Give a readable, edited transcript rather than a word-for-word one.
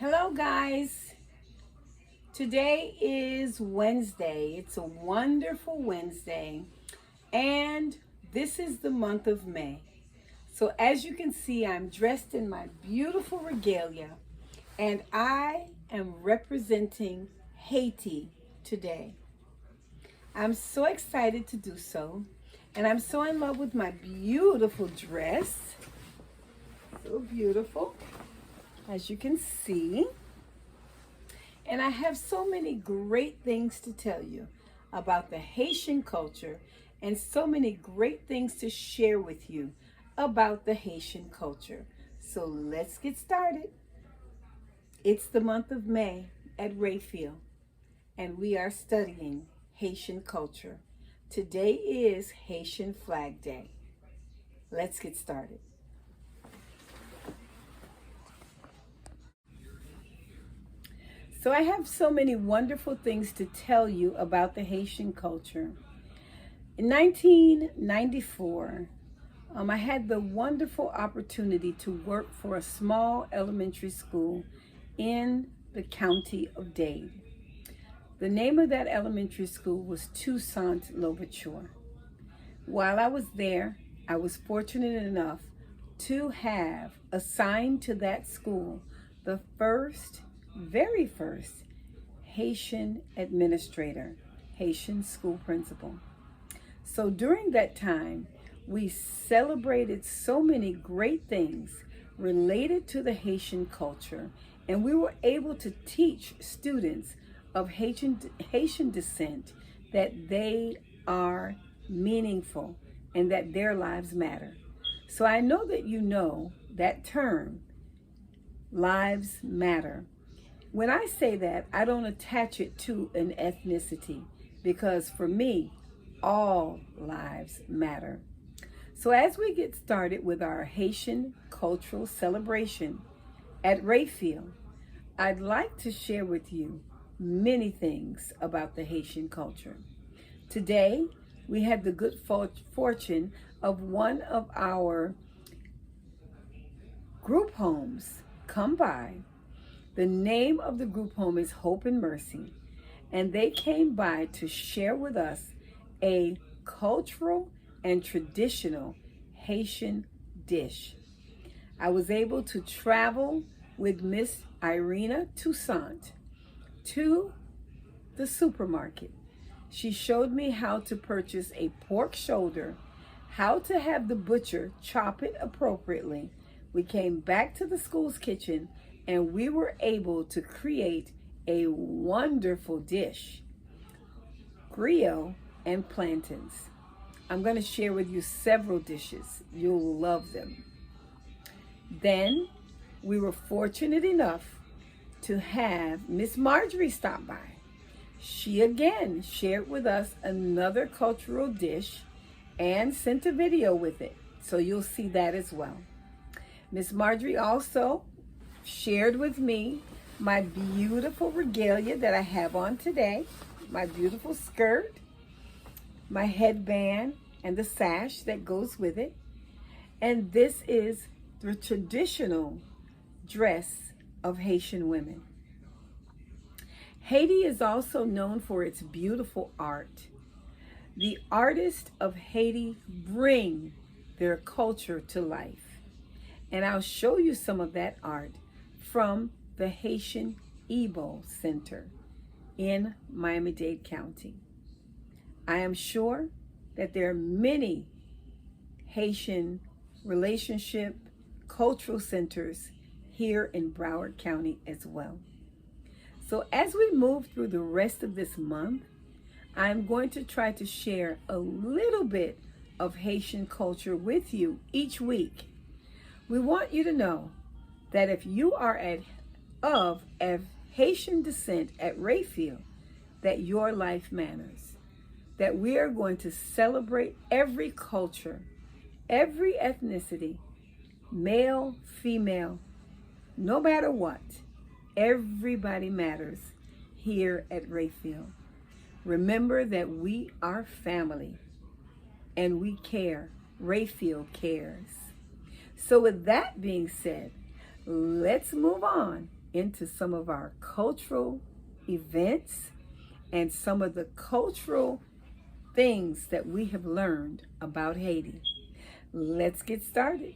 Hello, guys. Today is Wednesday. It's a wonderful Wednesday, and this is the month of May. So, as you can see, I'm dressed in my beautiful regalia, and I am representing Haiti today. I'm so excited to do so, and I'm so in love with my beautiful dress. So beautiful, as you can see. And I have so many great things to tell you about the Haitian culture and so many great things to share with you about the Haitian culture. So let's get started. It's the month of May at Rayfield, and we are studying Haitian culture. Today is Haitian Flag Day. Let's get started. So I have so many wonderful things to tell you about the Haitian culture. In 1994, I had the wonderful opportunity to work for a small elementary school in the county of Dade. The name of that elementary school was Toussaint Louverture. While I was there, I was fortunate enough to have assigned to that school the very first Haitian administrator, Haitian school principal. So during that time, we celebrated so many great things related to the Haitian culture, and we were able to teach students of Haitian descent that they are meaningful and that their lives matter. So I know that you know that term, lives matter. When I say that, I don't attach it to an ethnicity because for me, all lives matter. So as we get started with our Haitian cultural celebration at Rayfield, I'd like to share with you many things about the Haitian culture. Today, we had the good fortune of one of our group homes come by. The name of the group home is Hope and Mercy, and they came by to share with us a cultural and traditional Haitian dish. I was able to travel with Miss Irina Toussaint to the supermarket. She showed me how to purchase a pork shoulder, how to have the butcher chop it appropriately. We came back to the school's kitchen and we were able to create a wonderful dish, griot and plantains. I'm going to share with you several dishes. You'll love them. Then we were fortunate enough to have Miss Marjorie stop by. She again shared with us another cultural dish and sent a video with it. So you'll see that as well. Miss Marjorie also shared with me my beautiful regalia that I have on today, my beautiful skirt, my headband, and the sash that goes with it. And this is the traditional dress of Haitian women. Haiti is also known for its beautiful art. The artists of Haiti bring their culture to life. And I'll show you some of that art from the Haitian Igbo Center in Miami-Dade County. I am sure that there are many Haitian relationship cultural centers here in Broward County as well. So as we move through the rest of this month, I'm going to try to share a little bit of Haitian culture with you each week. We want you to know that if you are of Haitian descent at Rayfield, that your life matters, that we are going to celebrate every culture, every ethnicity, male, female, no matter what, everybody matters here at Rayfield. Remember that we are family and we care. Rayfield cares. So with that being said, let's move on into some of our cultural events and some of the cultural things that we have learned about Haiti. Let's get started.